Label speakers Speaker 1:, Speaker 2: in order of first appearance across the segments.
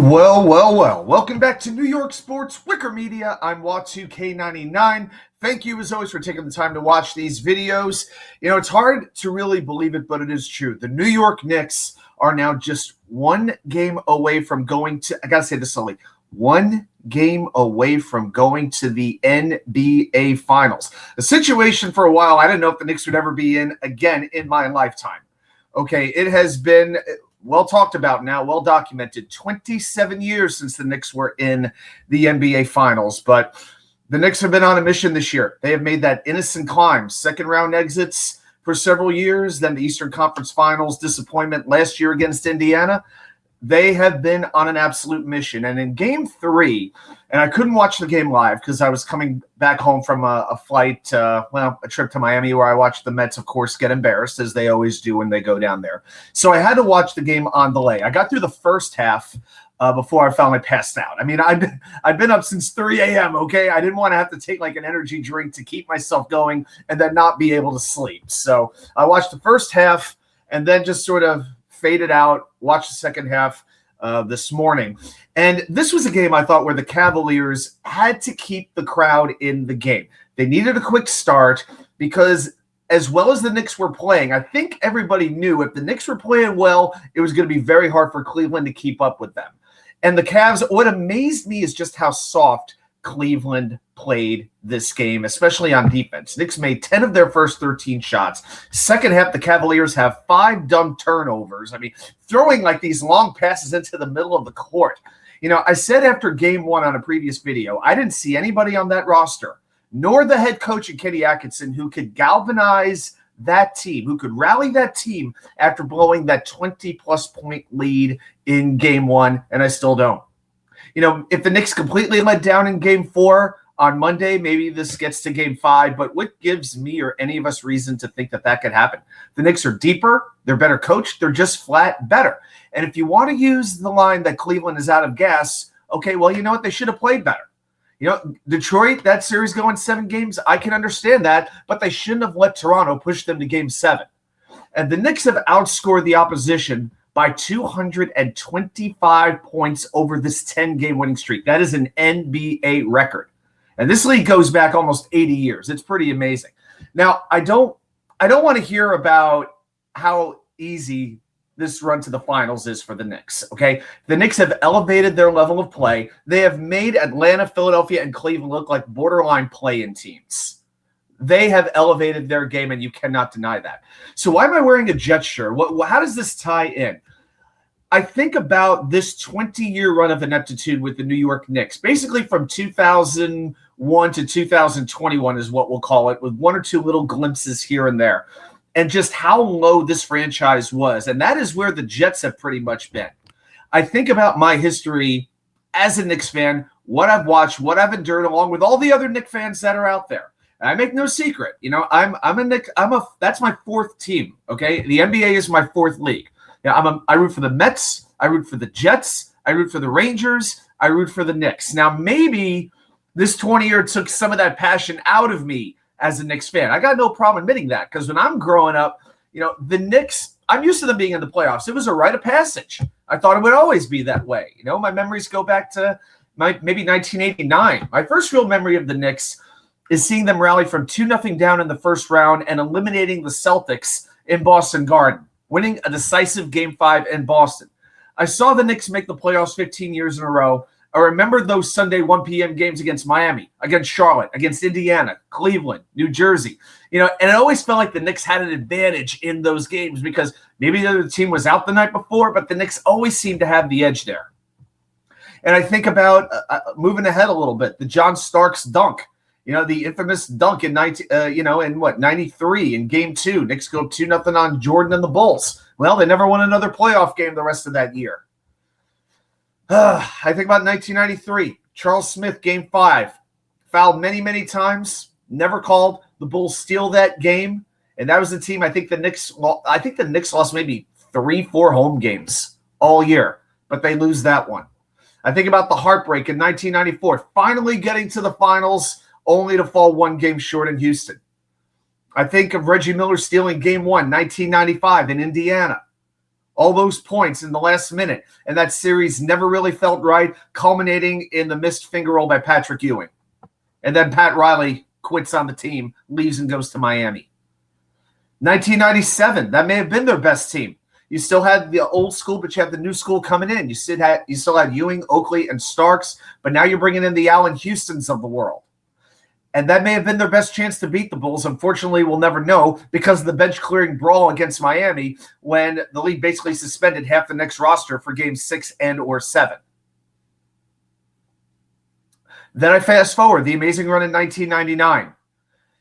Speaker 1: Well. Welcome back to New York Sports WickerMedia. I'm Watu-K99. Thank you, as always, for taking the time to watch these videos. You know, it's hard to really believe it, but it is true. The New York Knicks are now just one game away from going to, I got to say this slowly, one game away from going to the NBA Finals. The situation for a while, I didn't know if the Knicks would ever be in again in my lifetime. Okay, it has been well talked about now, well documented. 27 years since the Knicks were in the NBA Finals, but the Knicks have been on a mission this year. They have made that innocent climb, second round exits for several years, then the Eastern Conference Finals disappointment last year against Indiana. They have been on an absolute mission. And in game 3, and I couldn't watch the game live because I was coming back home from a flight, a trip to Miami where I watched the Mets, of course, get embarrassed, as they always do when they go down there. So I had to watch the game on delay. I got through the first half before I finally passed out. I mean, I've been up since 3 a.m., okay? I didn't want to have to take like an energy drink to keep myself going and then not be able to sleep. So I watched the first half and then just sort of faded out, watched the second half this morning. And this was a game I thought where the Cavaliers had to keep the crowd in the game. They needed a quick start because as well as the Knicks were playing, I think everybody knew if the Knicks were playing well, it was going to be very hard for Cleveland to keep up with them. And the Cavs, what amazed me is just how soft Cleveland played this game, especially on defense. Knicks made 10 of their first 13 shots. Second half, the Cavaliers have 5 dumb turnovers. I mean, throwing like these long passes into the middle of the court. You know, I said after game 1 on a previous video, I didn't see anybody on that roster, nor the head coach and Kenny Atkinson, who could galvanize that team, who could rally that team after blowing that 20-plus point lead in game 1, and I still don't. You know, if the Knicks completely let down in game 4 on Monday, maybe this gets to game 5, but what gives me or any of us reason to think that that could happen? The Knicks are deeper, they're better coached, they're just flat better. And if you want to use the line that Cleveland is out of gas, okay, well, you know what? They should have played better. You know, Detroit, that series going 7 games, I can understand that, but they shouldn't have let Toronto push them to game 7. And the Knicks have outscored the opposition by 225 points over this 10-game winning streak. That is an NBA record. And this league goes back almost 80 years. It's pretty amazing. Now, I don't want to hear about how easy this run to the finals is for the Knicks, okay? The Knicks have elevated their level of play. They have made Atlanta, Philadelphia, and Cleveland look like borderline play-in teams. They have elevated their game, and you cannot deny that. So why am I wearing a Jets shirt? How does this tie in? I think about this 20-year run of ineptitude with the New York Knicks, basically from 2001 to 2021 is what we'll call it, with 1 or 2 little glimpses here and there, and just how low this franchise was. And that is where the Jets have pretty much been. I think about my history as a Knicks fan, what I've watched, what I've endured, along with all the other Knicks fans that are out there. And I make no secret, you know, that's my 4th team, okay? The NBA is my 4th league. Yeah, I root for the Mets, I root for the Jets, I root for the Rangers, I root for the Knicks. Now, maybe this 20-year took some of that passion out of me as a Knicks fan. I got no problem admitting that because when I'm growing up, you know, the Knicks, I'm used to them being in the playoffs. It was a rite of passage. I thought it would always be that way. You know, my memories go back to maybe 1989. My first real memory of the Knicks is seeing them rally from 2-0 down in the first round and eliminating the Celtics in Boston Garden, winning a decisive Game 5 in Boston. I saw the Knicks make the playoffs 15 years in a row. I remember those Sunday 1 p.m. games against Miami, against Charlotte, against Indiana, Cleveland, New Jersey. You know, and it always felt like the Knicks had an advantage in those games because maybe the other team was out the night before, but the Knicks always seemed to have the edge there. And I think about moving ahead a little bit, the John Starks dunk. You know, the infamous dunk in 93 in Game 2. Knicks go 2-0 on Jordan and the Bulls. Well, they never won another playoff game the rest of that year. I think about 1993. Charles Smith, Game 5. Fouled many, many times. Never called. The Bulls steal that game. And that was the team I think the Knicks lost maybe 3-4 home games all year. But they lose that one. I think about the heartbreak in 1994. Finally getting to the finals, only to fall 1 game short in Houston. I think of Reggie Miller stealing Game 1, 1995 in Indiana. All those points in the last minute, and that series never really felt right, culminating in the missed finger roll by Patrick Ewing. And then Pat Riley quits on the team, leaves and goes to Miami. 1997, that may have been their best team. You still had the old school, but you had the new school coming in. You still had Ewing, Oakley, and Starks, but now you're bringing in the Allen Houstons of the world. And that may have been their best chance to beat the Bulls. Unfortunately, we'll never know because of the bench-clearing brawl against Miami when the league basically suspended half the Knicks roster for games 6 and or 7. Then I fast forward, the amazing run in 1999.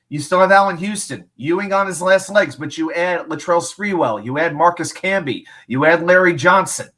Speaker 1: You still have Allen Houston, Ewing on his last legs, but you add Latrell Sprewell, you add Marcus Camby, you add Larry Johnson.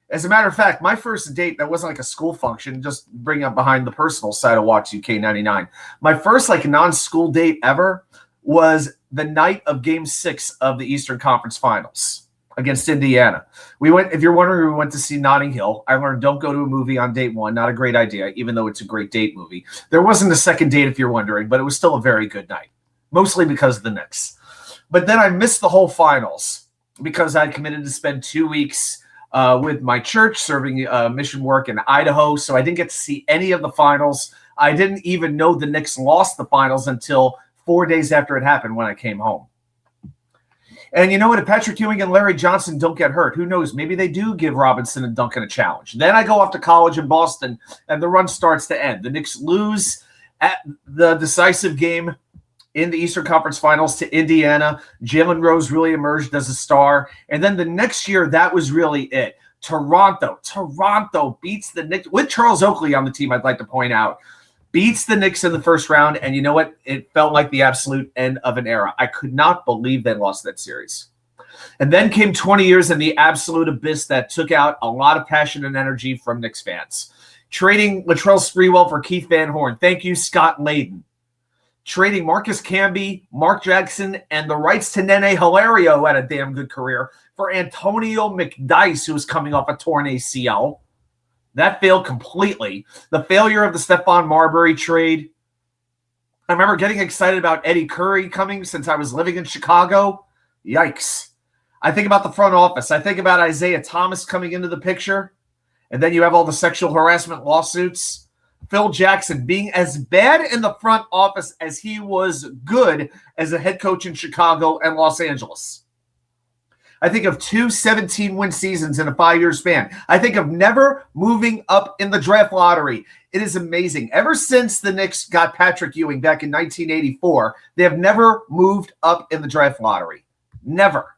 Speaker 1: As a matter of fact, my first date, that wasn't like a school function, just bring up behind the personal side of Watch UK99. My first non-school date ever was the night of Game 6 of the Eastern Conference Finals against Indiana. We went, if you're wondering, we went to see Notting Hill. I learned don't go to a movie on date 1. Not a great idea, even though it's a great date movie. There wasn't a second date if you're wondering, but it was still a very good night, mostly because of the Knicks. But then I missed the whole finals because I committed to spend 2 weeks with my church serving mission work in Idaho, so I didn't get to see any of the finals. I didn't even know the Knicks lost the finals until 4 days after it happened when I came home. And you know what? If Patrick Ewing and Larry Johnson don't get hurt, who knows? Maybe they do give Robinson and Duncan a challenge. Then I go off to college in Boston, and the run starts to end. The Knicks lose at the decisive game in the Eastern Conference Finals to Indiana. Jalen Rose really emerged as a star. And then the next year, that was really it. Toronto beats the Knicks, with Charles Oakley on the team, I'd like to point out, beats the Knicks in the first round. And you know what? It felt like the absolute end of an era. I could not believe they lost that series. And then came 20 years in the absolute abyss that took out a lot of passion and energy from Knicks fans. Trading Latrell Sprewell for Keith Van Horn. Thank you, Scott Layden. Trading Marcus Camby, Mark Jackson, and the rights to Nene Hilario, who had a damn good career, for Antonio McDyess, who was coming off a torn ACL. That failed completely. The failure of the Stephon Marbury trade. I remember getting excited about Eddie Curry coming since I was living in Chicago. Yikes. I think about the front office. I think about Isaiah Thomas coming into the picture. And then you have all the sexual harassment lawsuits. Phil Jackson being as bad in the front office as he was good as a head coach in Chicago and Los Angeles. I think of 2 17-win seasons in a 5-year span. I think of never moving up in the draft lottery. It is amazing. Ever since the Knicks got Patrick Ewing back in 1984, they have never moved up in the draft lottery. Never.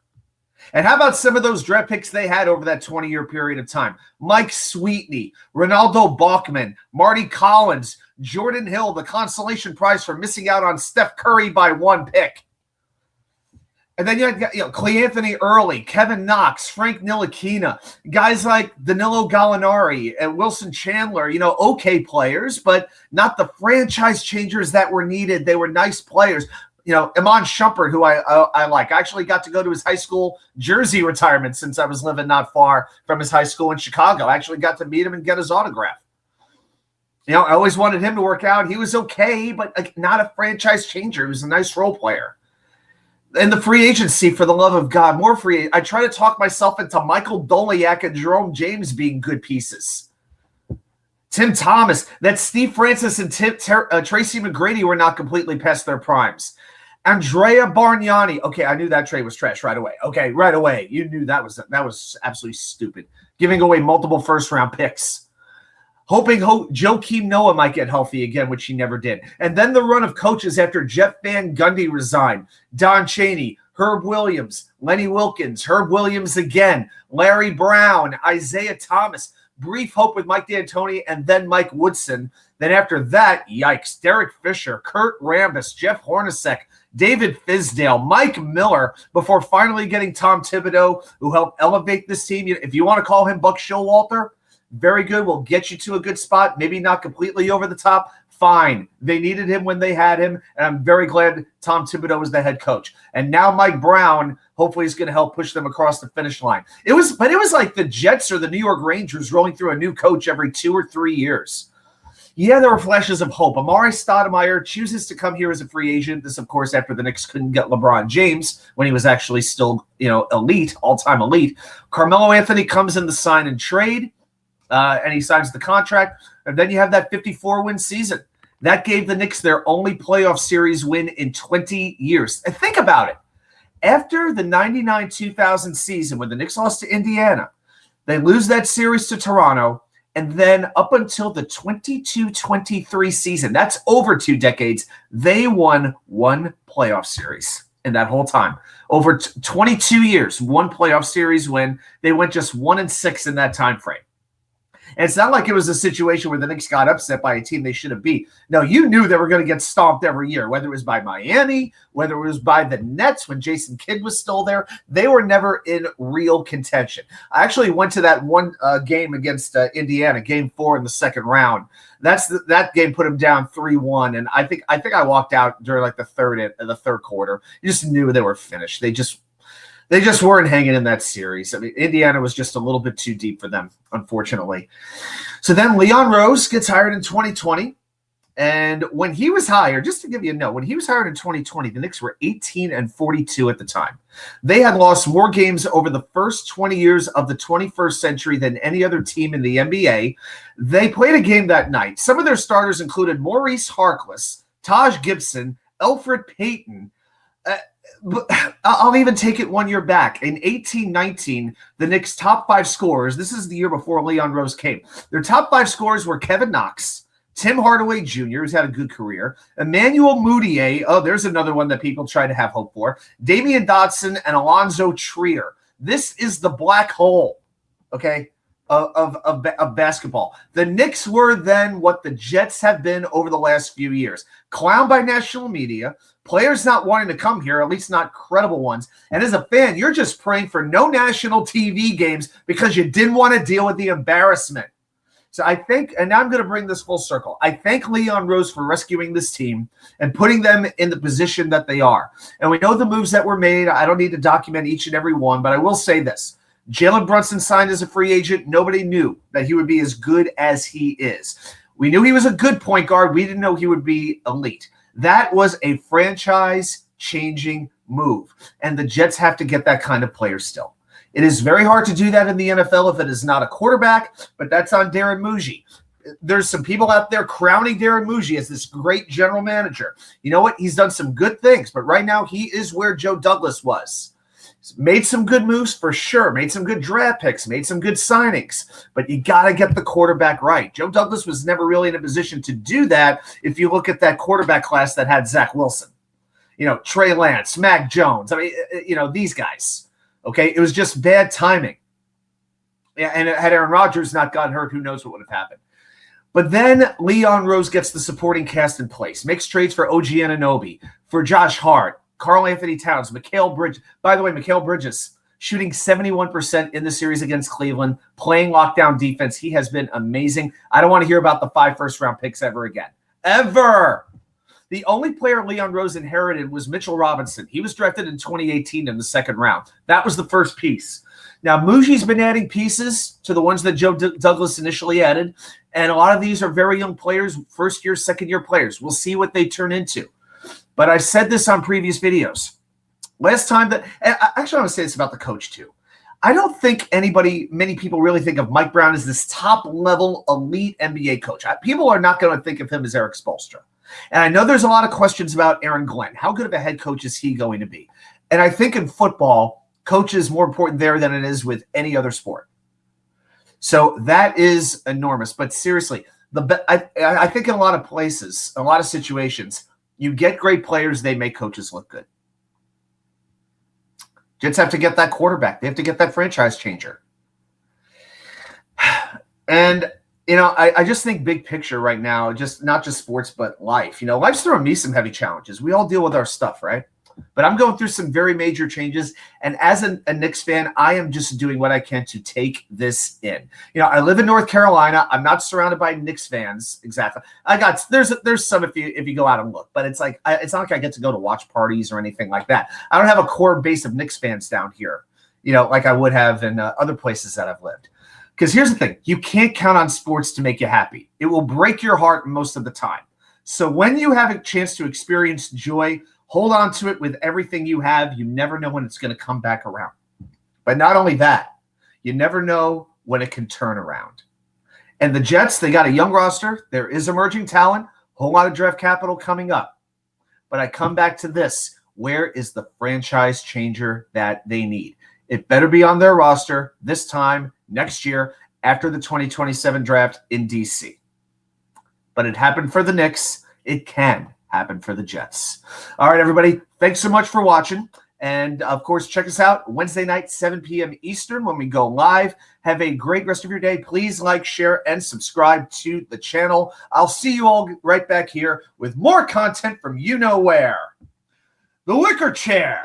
Speaker 1: And how about some of those draft picks they had over that 20-year period of time? Mike Sweetney, Ronaldo Balkman, Marty Collins, Jordan Hill, the consolation prize for missing out on Steph Curry by 1 pick. And then you had Clay Anthony Early, Kevin Knox, Frank Ntilikina, guys like Danilo Gallinari and Wilson Chandler, okay players, but not the franchise changers that were needed. They were nice players. Iman Shumpert, who I like. I actually got to go to his high school jersey retirement since I was living not far from his high school in Chicago. I actually got to meet him and get his autograph. I always wanted him to work out. He was okay, but not a franchise changer. He was a nice role player. And the free agency, for the love of God, more free. I try to talk myself into Michael Doliak and Jerome James being good pieces. Tim Thomas, that Steve Francis and Tracy McGrady were not completely past their primes. Andrea Bargnani. Okay, I knew that trade was trash right away. Okay, right away. You knew that was absolutely stupid. Giving away multiple first-round picks. Hoping Joakim Noah might get healthy again, which he never did. And then the run of coaches after Jeff Van Gundy resigned. Don Chaney, Herb Williams, Lenny Wilkins, Herb Williams again, Larry Brown, Isaiah Thomas. Brief hope with Mike D'Antoni and then Mike Woodson. Then after that, yikes, Derek Fisher, Kurt Rambis, Jeff Hornacek, David Fizdale, Mike Miller, before finally getting Tom Thibodeau, who helped elevate this team. If you want to call him Buck Showalter, very good. We'll get you to a good spot. Maybe not completely over the top. Fine. They needed him when they had him, and I'm very glad Tom Thibodeau was the head coach. And now Mike Brown, hopefully, is going to help push them across the finish line. It was like the Jets or the New York Rangers rolling through a new coach every 2 or 3 years. Yeah, there were flashes of hope. Amari Stoudemire chooses to come here as a free agent. This, of course, after the Knicks couldn't get LeBron James when he was actually still, elite, all-time elite. Carmelo Anthony comes in the sign and trade, and he signs the contract. And then you have that 54-win season. That gave the Knicks their only playoff series win in 20 years. And think about it. After the 99-2000 season, when the Knicks lost to Indiana, they lose that series to Toronto, and then up until the 22-23 season, that's over 2 decades, they won one playoff series in that whole time. Over 22 years, one playoff series win. They went just 1-6 in that time frame. And it's not like it was a situation where the Knicks got upset by a team they should have beat. No, you knew they were going to get stomped every year, whether it was by Miami, whether it was by the Nets when Jason Kidd was still there. They were never in real contention. I actually went to that one game against Indiana, Game 4 in the second round. That game put them down 3-1, and I think I walked out during like the third quarter. You just knew they were finished. They just weren't hanging in that series. I mean, Indiana was just a little bit too deep for them, unfortunately. So then Leon Rose gets hired in 2020. And when he was hired, just to give you a note, when he was hired in 2020, the Knicks were 18-42 at the time. They had lost more games over the first 20 years of the 21st century than any other team in the NBA. They played a game that night. Some of their starters included Maurice Harkless, Taj Gibson, Elfrid Payton. I'll even take it 1 year back. In 18-19, the Knicks' top 5 scorers, this is the year before Leon Rose came, their top 5 scorers were Kevin Knox, Tim Hardaway Jr., who's had a good career, Emmanuel Mudiay, there's another one that people try to have hope for, Damian Dotson, and Alonzo Trier. This is the black hole, okay, of basketball. The Knicks were then what the Jets have been over the last few years. Clowned by national media, players not wanting to come here, at least not credible ones. And as a fan, you're just praying for no national TV games because you didn't want to deal with the embarrassment. So I think, and now I'm going to bring this full circle, I thank Leon Rose for rescuing this team and putting them in the position that they are. And we know the moves that were made. I don't need to document each and every one, but I will say this. Jalen Brunson signed as a free agent. Nobody knew that he would be as good as he is. We knew he was a good point guard. We didn't know he would be elite. That was a franchise-changing move, and the Jets have to get that kind of player still. It is very hard to do that in the NFL if it is not a quarterback, but that's on Darren Muji. There's some people out there crowning Darren Muji as this great general manager. You know what? He's done some good things, but right now he is where Joe Douglas was. Made some good moves for sure, made some good draft picks, made some good signings, but you got to get the quarterback right. Joe Douglas was never really in a position to do that if you look at that quarterback class that had Zach Wilson, Trey Lance, Mac Jones. I mean, these guys, okay? It was just bad timing. Yeah, and had Aaron Rodgers not gotten hurt, who knows what would have happened. But then Leon Rose gets the supporting cast in place, makes trades for OG Anunoby, for Josh Hart, Karl Anthony Towns, Mikal Bridges. By the way, Mikal Bridges shooting 71% in the series against Cleveland, playing lockdown defense. He has been amazing. I don't want to hear about the 5 first-round picks ever again. Ever. The only player Leon Rose inherited was Mitchell Robinson. He was drafted in 2018 in the second round. That was the first piece. Now, Muji's been adding pieces to the ones that Joe Douglas initially added, and a lot of these are very young players, first-year, second-year players. We'll see what they turn into. But I've said this on previous videos. Last time that – actually, I want to say this about the coach too. I don't think many people really think of Mike Brown as this top-level elite NBA coach. People are not going to think of him as Eric Spoelstra. And I know there's a lot of questions about Aaron Glenn. How good of a head coach is he going to be? And I think in football, coach is more important there than it is with any other sport. So that is enormous. But seriously, I think in a lot of places, a lot of situations – you get great players, they make coaches look good. Jets have to get that quarterback. They have to get that franchise changer. And, I just think big picture right now, just not just sports, but life. Life's throwing me some heavy challenges. We all deal with our stuff, right? But I'm going through some very major changes. And as a Knicks fan, I am just doing what I can to take this in. I live in North Carolina. I'm not surrounded by Knicks fans exactly. There's some if you go out and look, but it's like it's not like I get to go to watch parties or anything like that. I don't have a core base of Knicks fans down here, like I would have in other places that I've lived. Because here's the thing, you can't count on sports to make you happy. It will break your heart most of the time. So when you have a chance to experience joy, hold on to it with everything you have. You never know when it's going to come back around. But not only that, you never know when it can turn around. And the Jets, they got a young roster. There is emerging talent, whole lot of draft capital coming up. But I come back to this. Where is the franchise changer that they need? It better be on their roster this time next year after the 2027 draft in D.C. But it happened for the Knicks. It can happen for the Jets. All right, everybody. Thanks so much for watching. And, of course, check us out Wednesday night, 7 p.m. Eastern when we go live. Have a great rest of your day. Please like, share, and subscribe to the channel. I'll see you all right back here with more content from you know where. The Wicker Chair.